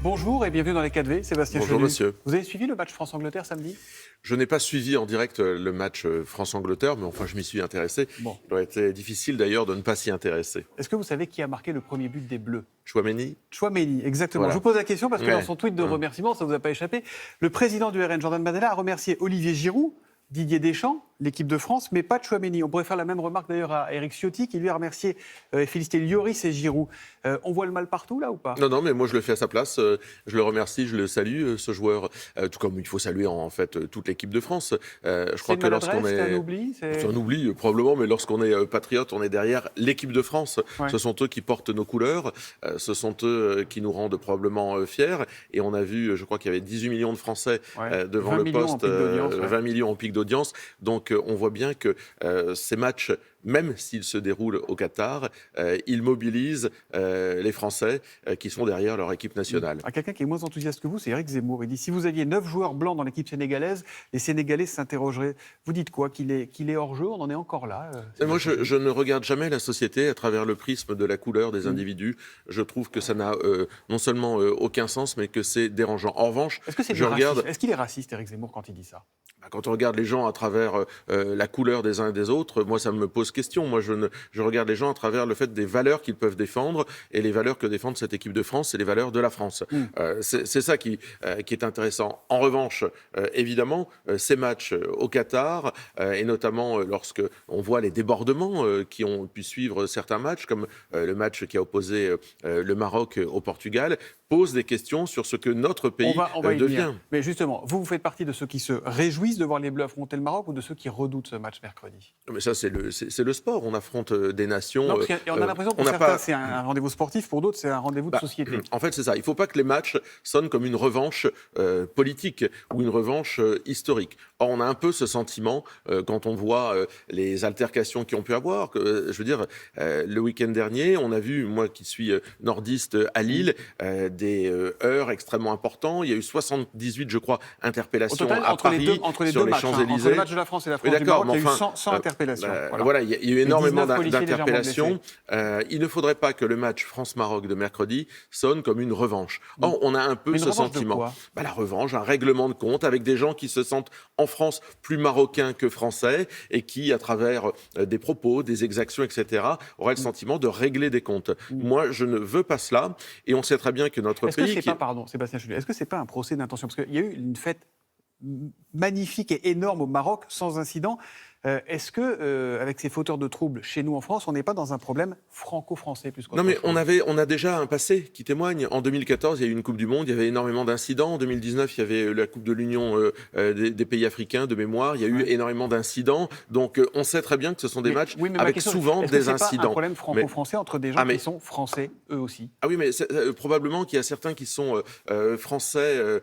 Bonjour et bienvenue dans les 4V, Sébastien Bonjour Chenu. monsieur. Vous avez suivi le match France-Angleterre samedi? Je n'ai pas suivi en direct le match France-Angleterre, mais enfin je m'y suis intéressé. Bon. Il aurait été difficile d'ailleurs de ne pas s'y intéresser. Est-ce que vous savez qui a marqué le premier but des Bleus? Chouameni. Chouameni, exactement. Voilà. Je vous pose la question parce que Ouais. dans son tweet de remerciement, ça ne vous a pas échappé, le président du RN, Jordan Bardella, a remercié Olivier Giroud, Didier Deschamps, l'équipe de France, mais pas Chouameni. On pourrait faire la même remarque d'ailleurs à Eric Ciotti, qui lui a remercié et félicité Lloris et Giroud. On voit le mal partout là ou pas? Non, mais moi je le fais à sa place. Je le remercie, je le salue, ce joueur. Tout comme il faut saluer en fait toute l'équipe de France. Je crois que lorsqu'on est... C'est un oubli, C'est un oubli, probablement, mais lorsqu'on est patriote, on est derrière l'équipe de France. Ouais. Ce sont eux qui portent nos couleurs, ce sont eux qui nous rendent probablement fiers. Et on a vu, je crois qu'il y avait 18 millions de Français devant 20 le millions poste, en pic d'audience, 20 millions en pic d'audience. Donc on voit bien que ces matchs, même s'ils se déroulent au Qatar, ils mobilisent les Français qui sont derrière leur équipe nationale. Quelqu'un qui est moins enthousiaste que vous, c'est Eric Zemmour. Il dit, si vous aviez 9 joueurs blancs dans l'équipe sénégalaise, les Sénégalais s'interrogeraient. Vous dites quoi? Qu'il est hors jeu? On en est encore là? Moi, je ne regarde jamais la société à travers le prisme de la couleur des individus. Je trouve que ça n'a non seulement aucun sens, mais que c'est dérangeant. En revanche, Est-ce que c'est je regarde... Est-ce qu'il est raciste, Eric Zemmour, quand il dit ça? Quand on regarde les gens à travers la couleur des uns et des autres, moi, ça me pose question. Moi, je regarde les gens à travers le fait des valeurs qu'ils peuvent défendre. Et les valeurs que défend cette équipe de France, c'est les valeurs de la France. C'est ça qui est intéressant. En revanche, évidemment, ces matchs au Qatar, et notamment lorsque on voit les débordements qui ont pu suivre certains matchs, comme le match qui a opposé le Maroc au Portugal, posent des questions sur ce que notre pays on va y devient. venir. Mais justement, vous faites partie de ceux qui se réjouissent de voir les Bleus affronter le Maroc ou de ceux qui redoutent ce match mercredi? Mais ça, c'est le sport. On affronte des nations. Non, parce qu'on a l'impression que pour certains, c'est un rendez-vous sportif, pour d'autres, c'est un rendez-vous de société. En fait, c'est ça. Il ne faut pas que les matchs sonnent comme une revanche politique ou une revanche historique. Or, on a un peu ce sentiment quand on voit les altercations qui ont pu avoir. Je veux dire, le week-end dernier, on a vu, moi qui suis nordiste à Lille, des heurts extrêmement importants. Il y a eu 78, je crois, interpellations Au total, à Paris, entre les sur deux les matchs, Champs-Élysées. entre le match de la France et la France du Maroc, il y a eu 100 interpellations. Voilà, il y a eu énormément 19 policiers d'interpellations. Il ne faudrait pas que le match France-Maroc de mercredi sonne comme une revanche. Or, on a un peu ce sentiment. La revanche, un règlement de compte avec des gens qui se sentent en France plus marocains que français et qui, à travers des propos, des exactions, etc., auraient le sentiment de régler des comptes. Moi, je ne veux pas cela. Et on sait très bien que notre pays... Est-ce que c'est pas, pardon, Sébastien Chenu, est-ce que c'est pas un procès d'intention? Parce qu'il y a eu une fête magnifique et énorme au Maroc, sans incident. Est-ce que, avec ces fauteurs de troubles chez nous en France, on n'est pas dans un problème franco-français plus qu'autre chose? Non, mais on a déjà un passé qui témoigne. En 2014, il y a eu une Coupe du Monde, il y avait énormément d'incidents. En 2019, il y avait la Coupe de l'Union des pays africains, de mémoire. Il y a eu énormément d'incidents. Donc, on sait très bien que ce sont des matchs avec souvent des incidents. Est-ce que c'est pas un problème franco-français entre des gens qui sont français, eux aussi? Ah oui, mais probablement qu'il y a certains qui sont français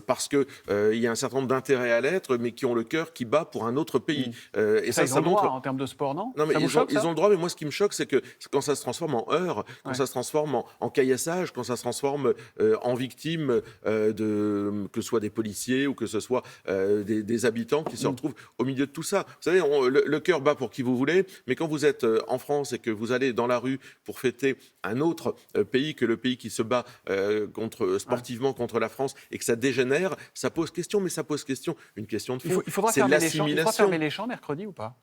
parce qu'il y a un certain nombre d'intérêts à l'être, mais qui ont le cœur qui bat pour un autre pays. Et ça ils ont le droit en termes de sport, non? Non, mais ils ont le droit, mais moi, ce qui me choque, c'est que quand ça se transforme en heurts, quand ça se transforme en caillassage, quand ça se transforme en victimes, que ce soit des policiers ou que ce soit des habitants qui se retrouvent au milieu de tout ça. Vous savez, le cœur bat pour qui vous voulez, mais quand vous êtes en France et que vous allez dans la rue pour fêter un autre pays que le pays qui se bat sportivement contre la France et que ça dégénère, ça pose question, mais ça pose question, une question de fond. Il faudra fermer les champs mercredi ou pas?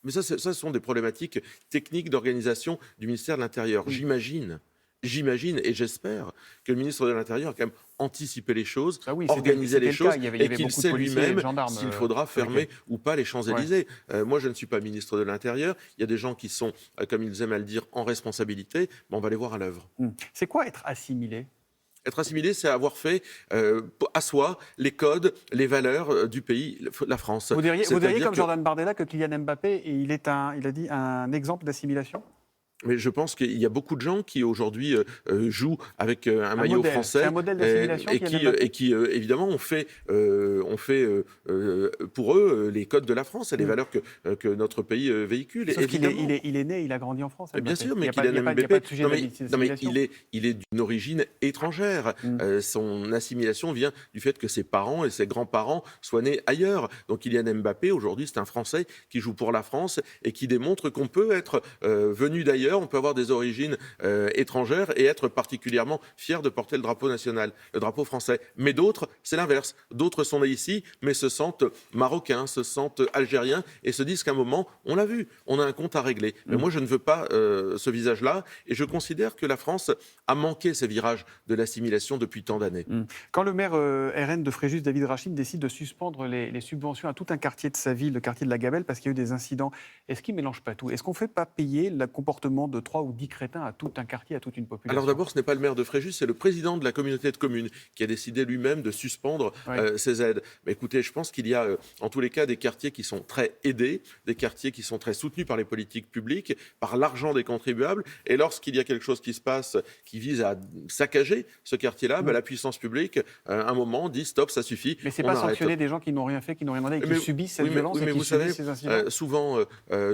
Mais ça, ce sont des problématiques techniques d'organisation du ministère de l'Intérieur. J'imagine et j'espère que le ministre de l'Intérieur a quand même anticipé les choses, organisé les choses, et qu'il sait lui-même s'il faudra fermer ou pas les Champs-Élysées. Moi, je ne suis pas ministre de l'Intérieur. Il y a des gens qui sont, comme ils aiment à le dire, en responsabilité. Mais on va les voir à l'œuvre. C'est quoi être assimilé? Être assimilé, c'est avoir fait à soi les codes, les valeurs du pays, la France. Vous diriez comme Jordan Bardella que Kylian Mbappé, il a dit un exemple d'assimilation? Mais je pense qu'il y a beaucoup de gens qui aujourd'hui jouent avec un maillot français. C'est un modèle d'assimilation et qui évidemment ont fait pour eux les codes de la France et les valeurs que notre pays véhicule. Sauf qu'il est né, il a grandi en France. Bien sûr, mais Kylian Mbappé, il est d'une origine étrangère. Son assimilation vient du fait que ses parents et ses grands-parents soient nés ailleurs. Donc Kylian Mbappé, aujourd'hui, c'est un Français qui joue pour la France et qui démontre qu'on peut être venu d'ailleurs d'ailleurs, on peut avoir des origines étrangères et être particulièrement fier de porter le drapeau national, le drapeau français. Mais d'autres, c'est l'inverse. D'autres sont nés ici, mais se sentent marocains, se sentent algériens et se disent qu'à un moment, on l'a vu, on a un compte à régler. Mais moi, je ne veux pas ce visage-là et je considère que la France a manqué ces virages de l'assimilation depuis tant d'années. Quand le maire RN de Fréjus, David Rachid, décide de suspendre les subventions à tout un quartier de sa ville, le quartier de la Gabelle, parce qu'il y a eu des incidents, est-ce qu'il ne mélange pas tout? Est-ce qu'on ne fait pas payer le comportement de 3 ou 10 crétins à tout un quartier, à toute une population? Alors d'abord, ce n'est pas le maire de Fréjus, c'est le président de la communauté de communes qui a décidé lui-même de suspendre ces aides. Mais écoutez, je pense qu'il y a en tous les cas des quartiers qui sont très aidés, des quartiers qui sont très soutenus par les politiques publiques, par l'argent des contribuables. Et lorsqu'il y a quelque chose qui se passe qui vise à saccager ce quartier-là, la puissance publique, à un moment, dit stop, ça suffit. Mais c'est pas sanctionner des gens qui n'ont rien fait, qui n'ont rien demandé, et qui subissent cette violence et qui subissent ces incidents. Souvent,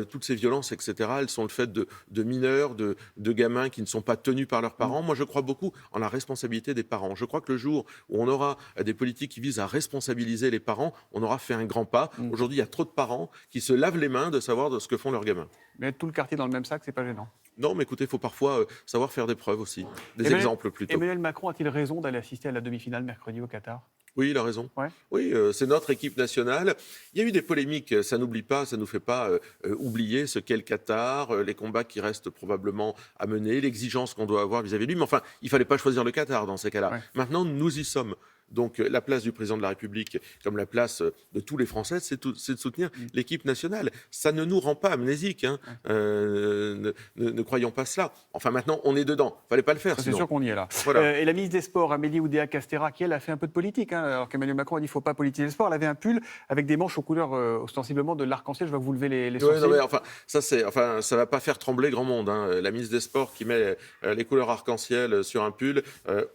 toutes ces violences, etc., elles sont le fait de mineurs, de gamins qui ne sont pas tenus par leurs parents. Moi, je crois beaucoup en la responsabilité des parents. Je crois que le jour où on aura des politiques qui visent à responsabiliser les parents, on aura fait un grand pas. Aujourd'hui, il y a trop de parents qui se lavent les mains de savoir de ce que font leurs gamins. Mais tout le quartier dans le même sac, c'est pas gênant. Non, mais écoutez, il faut parfois savoir faire des preuves aussi, des exemples plutôt. Emmanuel Macron a-t-il raison d'aller assister à la demi-finale mercredi au Qatar? Oui, il a raison. Ouais. Oui, c'est notre équipe nationale. Il y a eu des polémiques, ça n'oublie pas, ça ne nous fait pas oublier ce qu'est le Qatar, les combats qui restent probablement à mener, l'exigence qu'on doit avoir vis-à-vis de lui. Mais enfin, il ne fallait pas choisir le Qatar dans ces cas-là. Ouais. Maintenant, nous y sommes. Donc la place du président de la République, comme la place de tous les Français, c'est de soutenir l'équipe nationale. Ça ne nous rend pas amnésiques, hein. Ne croyons pas cela. Enfin maintenant, on est dedans. Il ne fallait pas le faire. C'est sûr qu'on y est là. Voilà. Et la ministre des Sports, Amélie Oudéa-Castéra, qui elle a fait un peu de politique, hein, alors qu'Emmanuel Macron a dit qu'il ne faut pas politiser le sport. Elle avait un pull avec des manches aux couleurs ostensiblement de l'arc-en-ciel. Je vois que vous levez les sourcils. Ouais, non, mais ça ne va pas faire trembler grand monde, hein. La ministre des Sports qui met les couleurs arc-en-ciel sur un pull,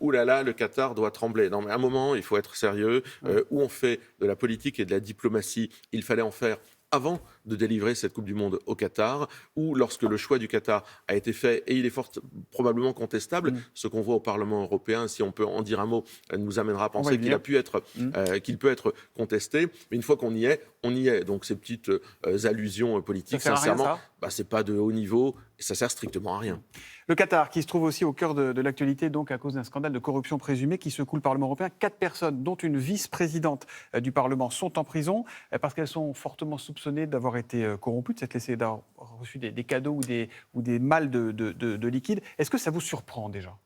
oulala, le Qatar doit trembler. Non, mais à un moment, il faut être sérieux. Où on fait de la politique et de la diplomatie, il fallait en faire avant de délivrer cette Coupe du Monde au Qatar, ou lorsque le choix du Qatar a été fait, et il est fort probablement contestable, ce qu'on voit au Parlement européen, si on peut en dire un mot, nous amènera à penser qu'il peut être contesté, mais une fois qu'on y est, on y est. Donc ces petites allusions politiques, sincèrement, c'est pas de haut niveau, et ça sert strictement à rien. Le Qatar, qui se trouve aussi au cœur de l'actualité, donc à cause d'un scandale de corruption présumé qui secoue le Parlement européen. 4 personnes, dont une vice-présidente du Parlement, sont en prison parce qu'elles sont fortement soupçonnées d'avoir été corrompues, de s'être laissées d'avoir reçu des cadeaux ou des malles de liquide. Est-ce que ça vous surprend déjà ?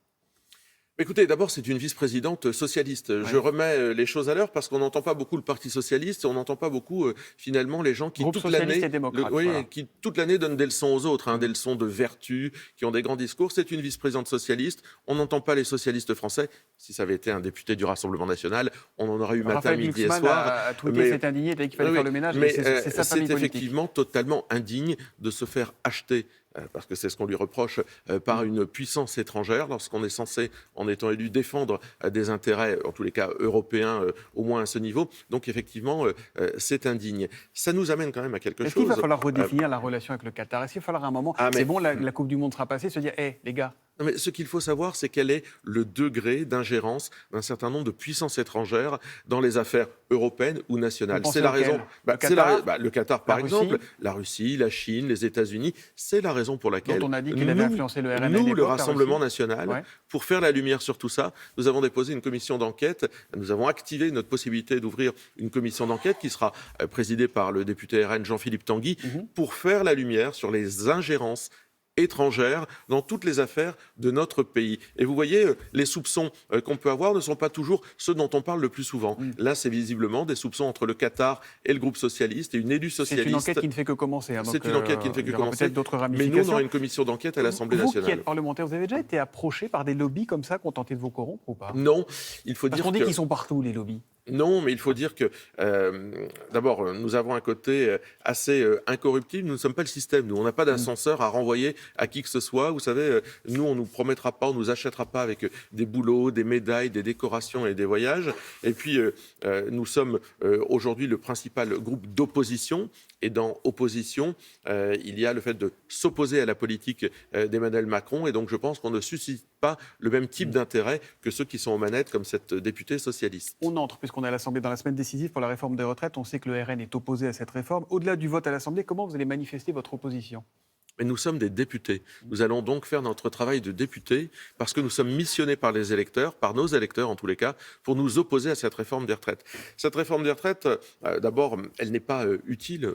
Écoutez, d'abord, c'est une vice-présidente socialiste. Ouais. Je remets les choses à l'heure parce qu'on n'entend pas beaucoup le Parti socialiste et on n'entend pas beaucoup, finalement, les gens qui, qui toute l'année donnent des leçons aux autres, des leçons de vertu, qui ont des grands discours. C'est une vice-présidente socialiste. On n'entend pas les socialistes français. Si ça avait été un député du Rassemblement national, on en aurait eu matin, midi et soir. A tweeté, s'est indigné, il qu'il fallait faire le ménage. Mais c'est effectivement totalement indigne de se faire acheter, parce que c'est ce qu'on lui reproche, par une puissance étrangère, lorsqu'on est censé, en étant élu, défendre des intérêts, en tous les cas européens, au moins à ce niveau. Donc effectivement, c'est indigne. Ça nous amène quand même à quelque chose. Est-ce qu'il va falloir redéfinir la relation avec le Qatar? Est-ce qu'il va falloir à un moment, c'est bon, la Coupe du Monde sera passée, se dire, les gars. Non, mais ce qu'il faut savoir, c'est quel est le degré d'ingérence d'un certain nombre de puissances étrangères dans les affaires européennes ou nationales. C'est la raison. Le Qatar, par exemple, la Russie, la Chine, les États-Unis. C'est la raison pour laquelle on a dit qu'il avait influencé le RN. Nous, le Rassemblement national, pour faire la lumière sur tout ça, nous avons déposé une commission d'enquête. Nous avons activé notre possibilité d'ouvrir une commission d'enquête qui sera présidée par le député RN Jean-Philippe Tanguy pour faire la lumière sur les ingérences étrangères dans toutes les affaires de notre pays. Et vous voyez, les soupçons qu'on peut avoir ne sont pas toujours ceux dont on parle le plus souvent. Là, c'est visiblement des soupçons entre le Qatar et le groupe socialiste et une élue socialiste. C'est une enquête qui ne fait que commencer. C'est une enquête qui ne fait que commencer. Mais nous, on aura une commission d'enquête à l'Assemblée nationale. Vous qui êtes parlementaire, vous avez déjà été approché par des lobbies comme ça qui ont tenté de vous corrompre ou pas? Non, il faut dire qu'on dit qu'ils sont partout, les lobbies. Non, mais il faut dire que, d'abord, nous avons un côté assez incorruptible. Nous ne sommes pas le système. Nous, on n'a pas d'ascenseur à renvoyer à qui que ce soit. Vous savez, nous, on ne nous promettra pas, on ne nous achètera pas avec des boulots, des médailles, des décorations et des voyages. Et puis, nous sommes aujourd'hui le principal groupe d'opposition. Et dans opposition, il y a le fait de s'opposer à la politique d'Emmanuel Macron. Et donc, je pense qu'on ne suscite pas le même type d'intérêt que ceux qui sont aux manettes, comme cette députée socialiste. On entre, puisqu'on est à l'Assemblée dans la semaine décisive pour la réforme des retraites. On sait que le RN est opposé à cette réforme. Au-delà du vote à l'Assemblée, comment vous allez manifester votre opposition? Mais nous sommes des députés. Nous allons donc faire notre travail de députés parce que nous sommes missionnés par les électeurs, par nos électeurs en tous les cas, pour nous opposer à cette réforme des retraites. Cette réforme des retraites, d'abord, elle n'est pas utile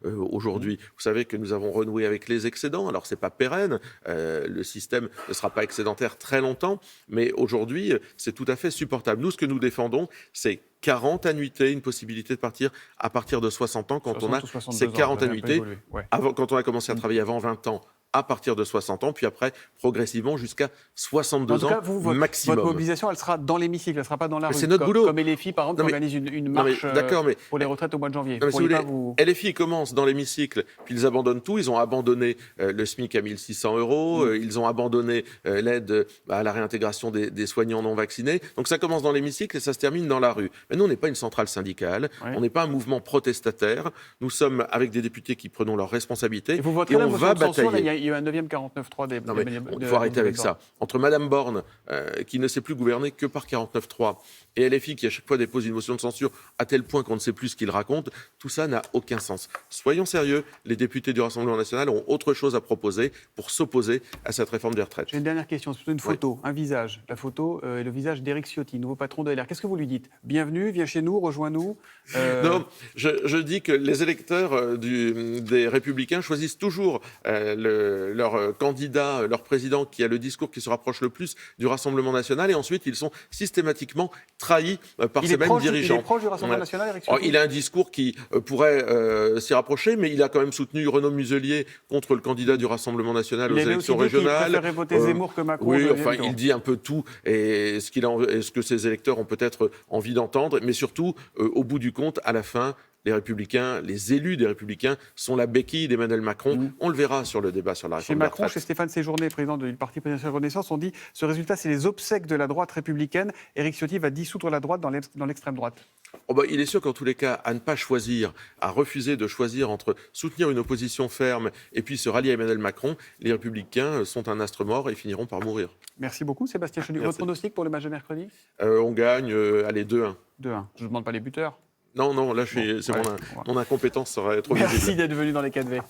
aujourd'hui. Vous savez que nous avons renoué avec les excédents. Alors, c'est pas pérenne. Le système ne sera pas excédentaire très longtemps. Mais aujourd'hui, c'est tout à fait supportable. Nous, ce que nous défendons, c'est 40 annuités, une possibilité de partir à partir de 60 ans quand on a ces 40 annuités. Quand on a commencé à travailler avant 20 ans, à partir de 60 ans, puis après, progressivement, jusqu'à 62 ans maximum. Votre mobilisation, elle sera dans l'hémicycle, elle ne sera pas dans la rue. C'est notre boulot. Comme LFI, par exemple, qui organise une marche pour les retraites au mois de janvier. LFI commence dans l'hémicycle, puis ils abandonnent tout. Ils ont abandonné le SMIC à 1 600 €. Ils ont abandonné l'aide à la réintégration des soignants non vaccinés. Donc ça commence dans l'hémicycle et ça se termine dans la rue. Mais nous, on n'est pas une centrale syndicale. On n'est pas un mouvement protestataire. Nous sommes avec des députés qui prenons leurs responsabilités. Et on va batailler. Il y a eu un 9e 49.3 des... Il faut arrêter avec ça. Entre Madame Borne, qui ne sait plus gouverner que par 49.3, et LFI, qui à chaque fois dépose une motion de censure à tel point qu'on ne sait plus ce qu'il raconte, tout ça n'a aucun sens. Soyons sérieux, les députés du Rassemblement national ont autre chose à proposer pour s'opposer à cette réforme des retraites. J'ai une dernière question, c'est plutôt une photo, un visage. La photo est le visage d'Éric Ciotti, nouveau patron de LR. Qu'est-ce que vous lui dites? Bienvenue, viens chez nous, rejoins-nous. Non, je dis que les électeurs des Républicains choisissent toujours leur candidat, leur président qui a le discours qui se rapproche le plus du Rassemblement national, et ensuite ils sont systématiquement trahis par ces mêmes dirigeants. Il est proche du Rassemblement national, Éric Ciotti ? Il a un discours qui pourrait s'y rapprocher, mais il a quand même soutenu Renaud Muselier contre le candidat du Rassemblement national aux élections régionales. Il préférait voter Zemmour que Macron. Oui, enfin, il dit un peu tout, et ce que ses électeurs ont peut-être envie d'entendre, mais surtout, au bout du compte, à la fin, les Républicains, les élus des Républicains sont la béquille d'Emmanuel Macron. On le verra sur le débat sur la réforme des retraites. Chez Macron, chez Stéphane Séjourné, président du parti présidentiel Renaissance, on dit ce résultat, c'est les obsèques de la droite républicaine. Éric Ciotti va dissoudre la droite dans l'extrême droite. Il est sûr qu'en tous les cas, à ne pas choisir, à refuser de choisir entre soutenir une opposition ferme et puis se rallier à Emmanuel Macron, les Républicains sont un astre mort et finiront par mourir. Merci beaucoup, Sébastien Chenu. Votre pronostic pour le match de mercredi ? On gagne, allez, 2-1. 2-1. Je ne demande pas les buteurs. Non, là, mon incompétence serait trop visible. Merci d'être venu dans les 4V.